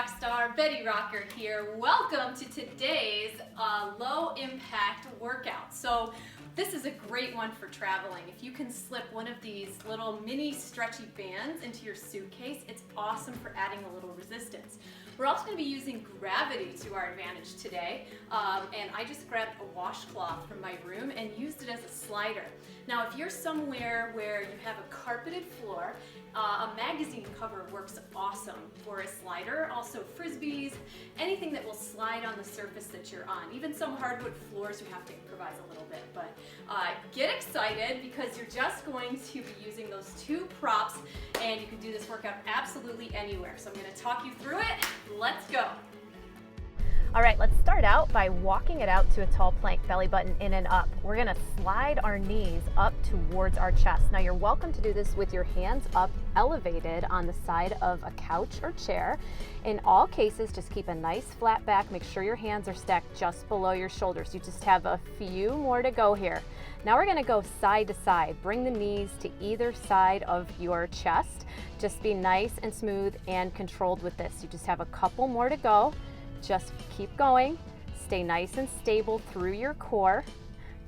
Rockstar Betty Rocker here. Welcome to today's low impact workout. So this is a great one for traveling. If you can slip one of these little mini stretchy bands into your suitcase, it's awesome for adding a little resistance. We're also going to be using gravity to our advantage today, and I just grabbed a washcloth from my room and used it as a slider. Now if you're somewhere where you have a carpeted floor, a magazine cover works awesome for a slider. Also frisbees, anything that will slide on the surface that you're on. Even some hardwood floors you have to improvise a little bit, but get excited because you're just going to be using those two props and you can do this workout absolutely anywhere. So I'm going to talk you through it. Let's go. All right, let's start out by walking it out to a tall plank, belly button in and up. We're gonna slide our knees up towards our chest. Now you're welcome to do this with your hands up, elevated on the side of a couch or chair. In all cases, just keep a nice flat back. Make sure your hands are stacked just below your shoulders. You just have a few more to go here. Now we're gonna go side to side. Bring the knees to either side of your chest. Just be nice and smooth and controlled with this. You just have a couple more to go. Just keep going. Stay nice and stable through your core.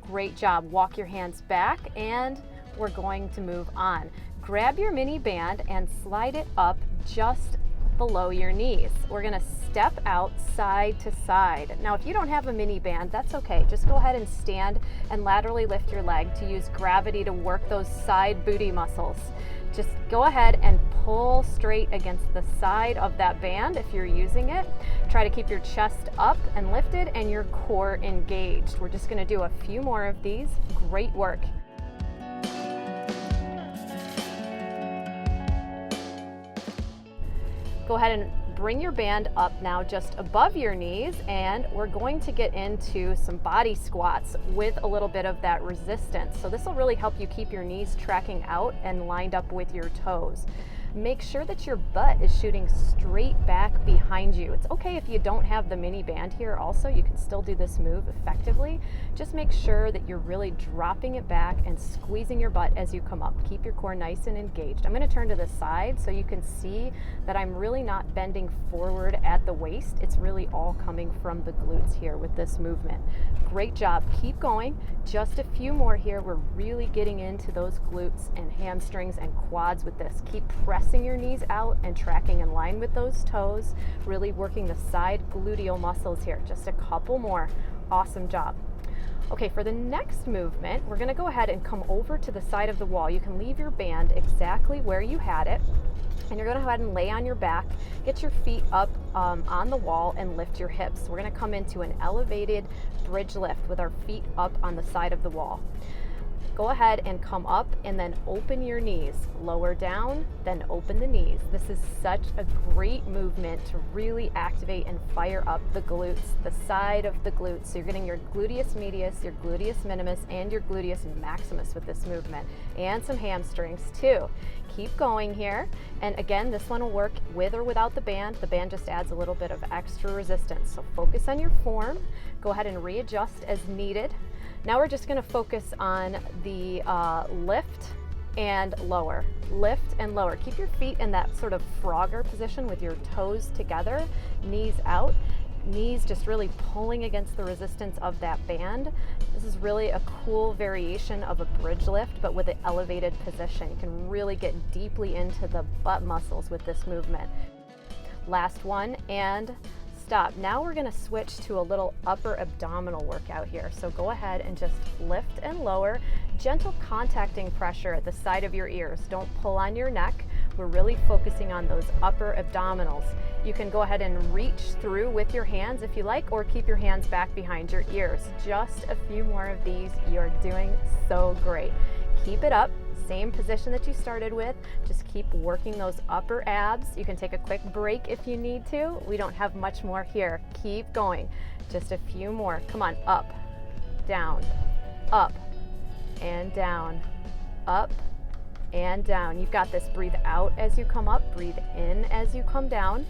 Great job. Walk your hands back and we're going to move on. Grab your mini band and slide it up just below your knees. We're gonna step out side to side. Now if you don't have a mini band, that's okay. Just go ahead and stand and laterally lift your leg to use gravity to work those side booty muscles. Just go ahead and pull straight against the side of that band if you're using it. Try to keep your chest up and lifted and your core engaged. We're just gonna do a few more of these. Great work. Go ahead and bring your band up now just above your knees, and we're going to get into some body squats with a little bit of that resistance. So this will really help you keep your knees tracking out and lined up with your toes. Make sure that your butt is shooting straight back behind you. It's okay if you don't have the mini band here also, you can still do this move effectively. Just make sure that you're really dropping it back and squeezing your butt as you come up. Keep your core nice and engaged. I'm gonna turn to the side so you can see that I'm really not bending forward at the waist. It's really all coming from the glutes here with this movement. Great job, keep going. Just a few more here. We're really getting into those glutes and hamstrings and quads with this. Keep pressing your knees out and tracking in line with those toes, really working the side gluteal muscles here. Just a couple more. Awesome job. Okay, for the next movement, we're gonna go ahead and come over to the side of the wall. You can leave your band exactly where you had it, and you're gonna go ahead and lay on your back, get your feet up on the wall and lift your hips. We're gonna come into an elevated bridge lift with our feet up on the side of the wall. Go ahead and come up and then open your knees. Lower down, then open the knees. This is such a great movement to really activate and fire up the glutes, the side of the glutes. So you're getting your gluteus medius, your gluteus minimus, and your gluteus maximus with this movement, and some hamstrings too. Keep going here. And again, this one will work with or without the band. The band just adds a little bit of extra resistance. So focus on your form. Go ahead and readjust as needed. Now we're just gonna focus on the lift and lower. Lift and lower. Keep your feet in that sort of frogger position with your toes together, knees out. Knees just really pulling against the resistance of that band. This is really a cool variation of a bridge lift, but with an elevated position. You can really get deeply into the butt muscles with this movement. Last one, and stop. Now we're gonna switch to a little upper abdominal workout here. So go ahead and just lift and lower. Gentle contacting pressure at the side of your ears. Don't pull on your neck. We're really focusing on those upper abdominals. You can go ahead and reach through with your hands if you like, or keep your hands back behind your ears. Just a few more of these. You're doing so great. Keep it up. Same position that you started with. Just keep working those upper abs. You can take a quick break if you need to. We don't have much more here. Keep going. Just a few more. Come on, up, down, up, and down, up, and down. You've got this. Breathe out as you come up, breathe in as you come down.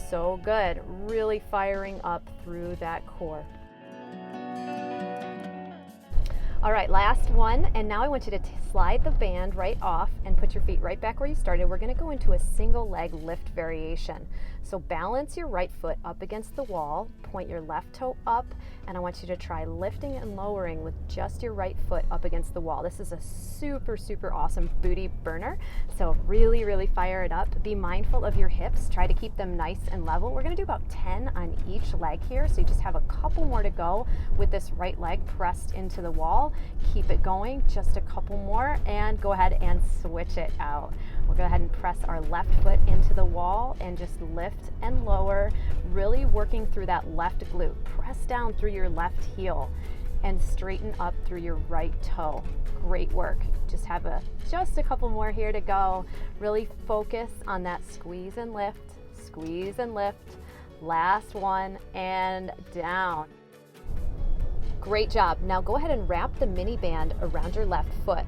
So good. Really firing up through that core. All right, last one, and now I want you to slide the band right off and put your feet right back where you started. We're gonna go into a single leg lift variation. So balance your right foot up against the wall, point your left toe up, and I want you to try lifting and lowering with just your right foot up against the wall. This is a super, super awesome booty burner. So really, really fire it up. Be mindful of your hips. Try to keep them nice and level. We're gonna do about 10 on each leg here. So you just have a couple more to go with this right leg pressed into the wall. Keep it going, just a couple more, and go ahead and switch it out. We'll go ahead and press our left foot into the wall and just lift and lower, really working through that left glute. Press down through your left heel and straighten up through your right toe. Great work. Just have just a couple more here to go. Really focus on that squeeze and lift, squeeze and lift. Last one, and down. Great job. Now go ahead and wrap the mini band around your left foot.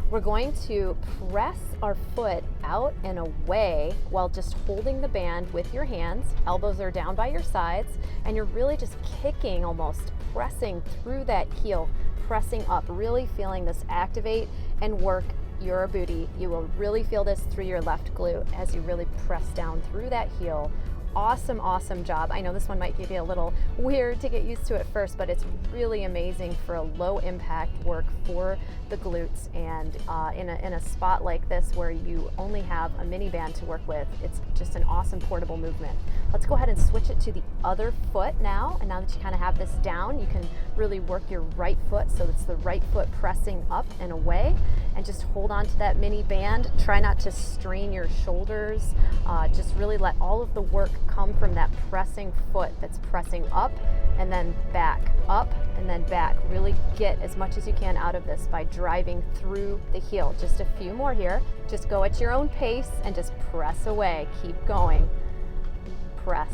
We're going to press our foot out and away while just holding the band with your hands. Elbows are down by your sides, and you're really just kicking, almost pressing through that heel, pressing up, really feeling this activate and work your booty. You will really feel this through your left glute as you really press down through that heel. Awesome, awesome job. I know this one might be a little weird to get used to at first, but it's really amazing for a low impact work for the glutes, and in a spot like this where you only have a mini band to work with, it's just an awesome portable movement. Let's go ahead and switch it to the other foot now, and now that you kind of have this down, you can really work your right foot, so it's the right foot pressing up and away, and just hold on to that mini band. Try not to strain your shoulders, just really let all of the work come from that pressing foot that's pressing up and then back, up and then back. Really get as much as you can out of this by driving through the heel. Just a few more here. Just go at your own pace and just press away. Keep going. Press,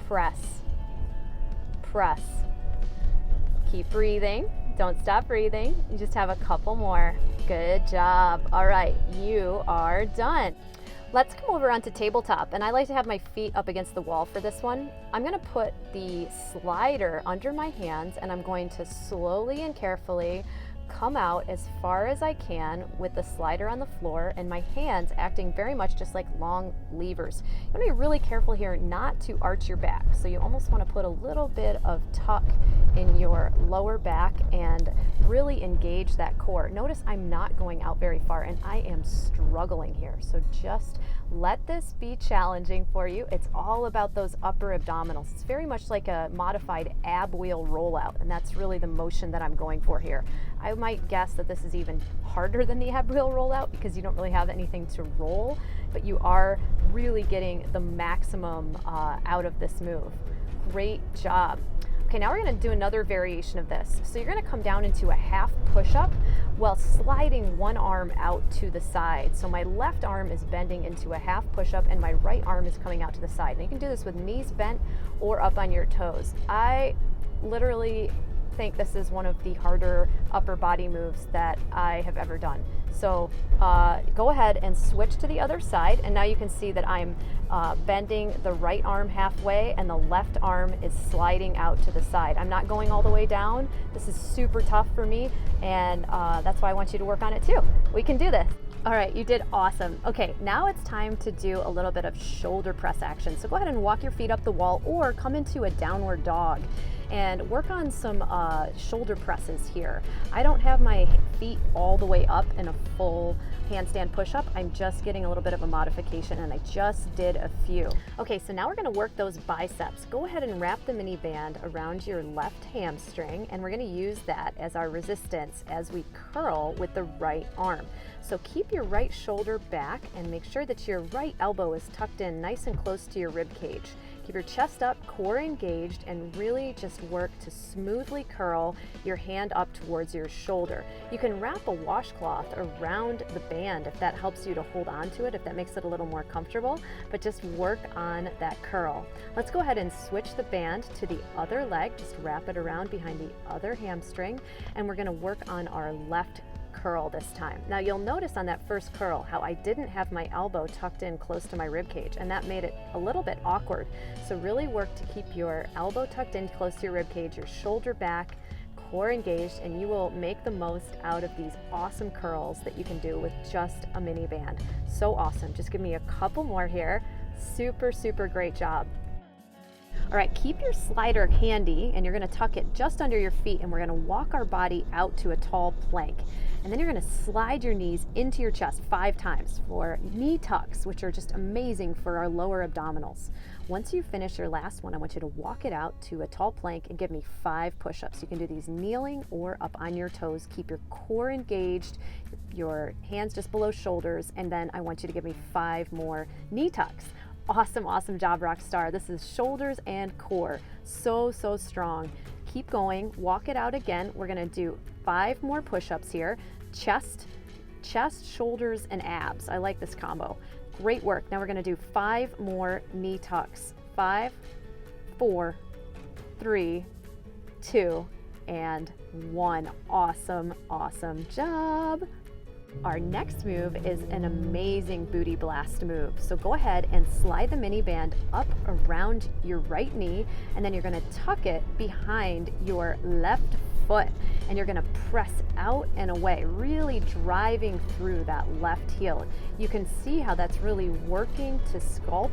press, press. Keep breathing. Don't stop breathing. You just have a couple more. Good job. All right, you are done. Let's come over onto tabletop, and I like to have my feet up against the wall for this one. I'm gonna put the slider under my hands, and I'm going to slowly and carefully come out as far as I can with the slider on the floor and my hands acting very much just like long levers. You want to be really careful here not to arch your back. So you almost want to put a little bit of tuck in your lower back and really engage that core. Notice I'm not going out very far and I am struggling here. So just let this be challenging for you. It's all about those upper abdominals. It's very much like a modified ab wheel rollout, and that's really the motion that I'm going for here. I might guess that this is even harder than the ab wheel rollout because you don't really have anything to roll, but you are really getting the maximum out of this move. Great job. Okay, now we're gonna do another variation of this. So you're gonna come down into a half push-up while sliding one arm out to the side. So my left arm is bending into a half push-up and my right arm is coming out to the side. And you can do this with knees bent or up on your toes. I literally think this is one of the harder upper body moves that I have ever done. So go ahead and switch to the other side, and now you can see that I'm bending the right arm halfway and the left arm is sliding out to the side. I'm not going all the way down. This is super tough for me, and that's why I want you to work on it too. We can do this. All right, you did awesome. Okay, now it's time to do a little bit of shoulder press action. So go ahead and walk your feet up the wall or come into a downward dog and work on some shoulder presses here. I don't have my feet all the way up in a full handstand push-up. I'm just getting a little bit of a modification, and I just did a few. Okay, so now we're gonna work those biceps. Go ahead and wrap the mini band around your left hamstring, and we're gonna use that as our resistance as we curl with the right arm. So keep your right shoulder back and make sure that your right elbow is tucked in nice and close to your rib cage. Keep your chest up, core engaged, and really just work to smoothly curl your hand up towards your shoulder. You can wrap a washcloth around the band if that helps you to hold on to it, if that makes it a little more comfortable, but just work on that curl. Let's go ahead and switch the band to the other leg. Just wrap it around behind the other hamstring, and we're gonna work on our left curl this time. Now you'll notice on that first curl how I didn't have my elbow tucked in close to my rib cage, and that made it a little bit awkward. So really work to keep your elbow tucked in close to your rib cage, your shoulder back, core engaged, and you will make the most out of these awesome curls that you can do with just a mini band. So awesome. Just give me a couple more here. Super, super great job. All right, keep your slider handy, and you're gonna tuck it just under your feet, and we're gonna walk our body out to a tall plank. And then you're gonna slide your knees into your chest 5 times for knee tucks, which are just amazing for our lower abdominals. Once you finish your last one, I want you to walk it out to a tall plank and give me 5 push-ups. You can do these kneeling or up on your toes. Keep your core engaged, your hands just below shoulders, and then I want you to give me 5 more knee tucks. Awesome, awesome job, rock star. This is shoulders and core. So, so strong. Keep going, walk it out again. We're gonna do 5 more push-ups here. Chest, shoulders, and abs. I like this combo. Great work. Now we're gonna do 5 more knee tucks. 5, 4, 3, 2, and 1. Awesome, awesome job. Our next move is an amazing booty blast move. So go ahead and slide the mini band up around your right knee, and then you're gonna tuck it behind your left foot, and you're gonna press out and away, really driving through that left heel. You can see how that's really working to sculpt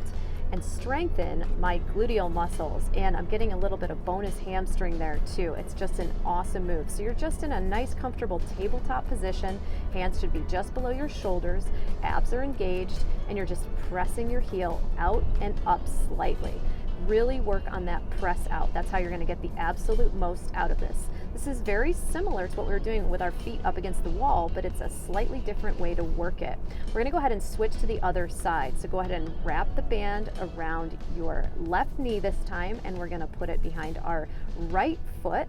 and strengthen my gluteal muscles, and I'm getting a little bit of bonus hamstring there too. It's just an awesome move. So you're just in a nice comfortable tabletop position. Hands should be just below your shoulders, abs are engaged, and you're just pressing your heel out and up slightly. Really work on that press out. That's how you're gonna get the absolute most out of this. This is very similar to what we were doing with our feet up against the wall, but it's a slightly different way to work it. We're gonna go ahead and switch to the other side. So go ahead and wrap the band around your left knee this time, and we're gonna put it behind our right foot,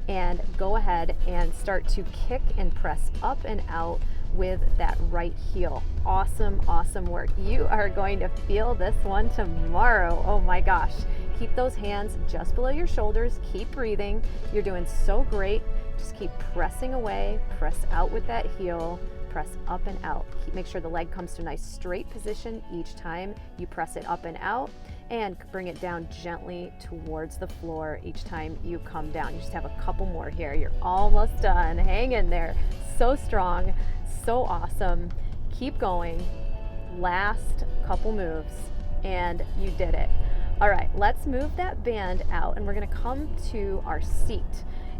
and go ahead and start to kick and press up and out with that right heel. Awesome, awesome work. You are going to feel this one tomorrow. Oh my gosh. Keep those hands just below your shoulders. Keep breathing. You're doing so great. Just keep pressing away, press out with that heel, press up and out. Make sure the leg comes to a nice straight position each time you press it up and out, and bring it down gently towards the floor each time you come down. You just have a couple more here. You're almost done. Hang in there. So strong, so awesome. Keep going. Last couple moves, and you did it. All right, let's move that band out, and we're gonna come to our seat.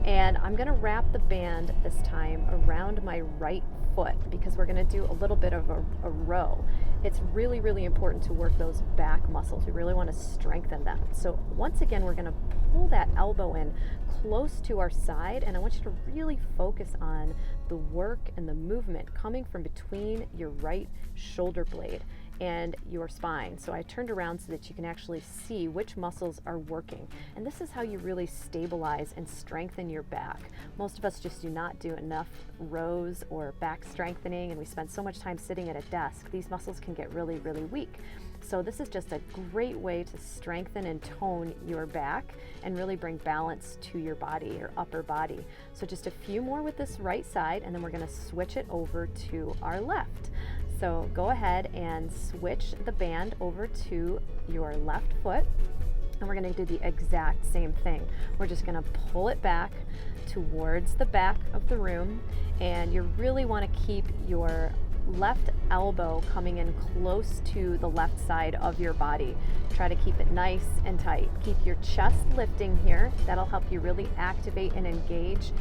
And I'm gonna wrap the band this time around my right foot, because we're gonna do a little bit of a row. It's really, really important to work those back muscles. We really wanna strengthen them. So once again, we're gonna pull that elbow in close to our side, and I want you to really focus on the work and the movement coming from between your right shoulder blade and your spine. So I turned around so that you can actually see which muscles are working. And this is how you really stabilize and strengthen your back. Most of us just do not do enough rows or back strengthening, and we spend so much time sitting at a desk. These muscles can get really, really weak. So this is just a great way to strengthen and tone your back and really bring balance to your body, your upper body. So just a few more with this right side, and then we're gonna switch it over to our left. So go ahead and switch the band over to your left foot, and we're gonna do the exact same thing. We're just gonna pull it back towards the back of the room, and you really wanna keep your left elbow coming in close to the left side of your body. Try to keep it nice and tight. Keep your chest lifting here. That'll help you really activate and engage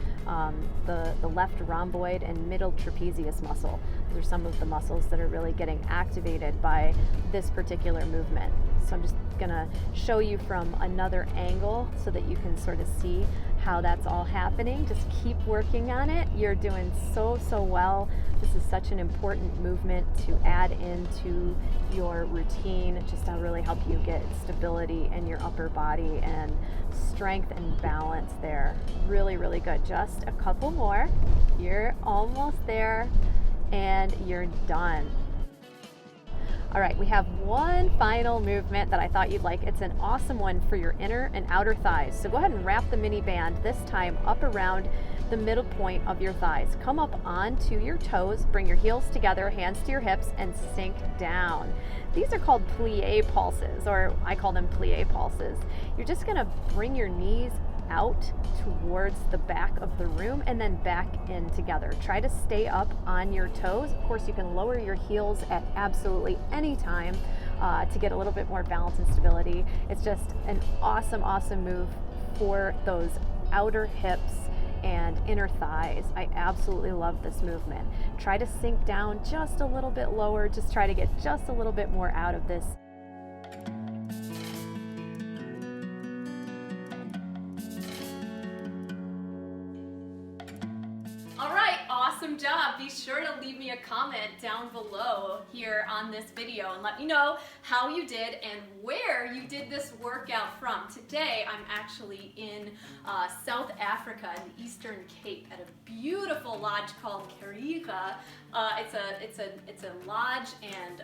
the left rhomboid and middle trapezius muscle. Those are some of the muscles that are really getting activated by this particular movement. So I'm just gonna show you from another angle so that you can sort of see how that's all happening. Just keep working on it. You're doing so, so well. This is such an important movement to add into your routine, just to really help you get stability in your upper body and strength and balance there. Really, really good. Just a couple more. You're almost there, and you're done. All right, we have one final movement that I thought you'd like. It's an awesome one for your inner and outer thighs. So go ahead and wrap the mini band, this time up around the middle point of your thighs. Come up onto your toes, bring your heels together, hands to your hips, and sink down. These are called plie pulses, or I call them plie pulses. You're just gonna bring your knees out towards the back of the room and then back in together. Try to stay up on your toes. Of course, you can lower your heels at absolutely any time to get a little bit more balance and stability. It's just an awesome, awesome move for those outer hips and inner thighs. I absolutely love this movement. Try to sink down just a little bit lower. Just try to get just a little bit more out of this. Awesome job. Be sure to leave me a comment down below here on this video and let me know how you did and where you did this workout from. Today I'm actually in South Africa in the Eastern Cape at a beautiful lodge called KARIEGA. It's a lodge and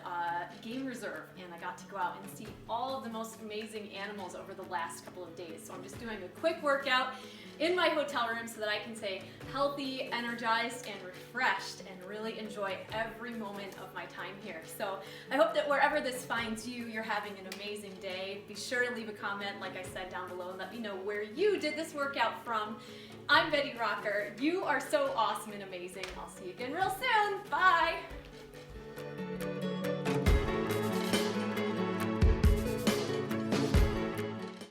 game reserve, and I got to go out and see all of the most amazing animals over the last couple of days. So I'm just doing a quick workout in my hotel room so that I can stay healthy, energized, and refreshed and really enjoy every moment of my time here. So I hope that wherever this finds you, you're having an amazing day. Be sure to leave a comment, like I said, down below and let me know where you did this workout from. I'm Betty Rocker. You are so awesome and amazing. I'll see you again real soon.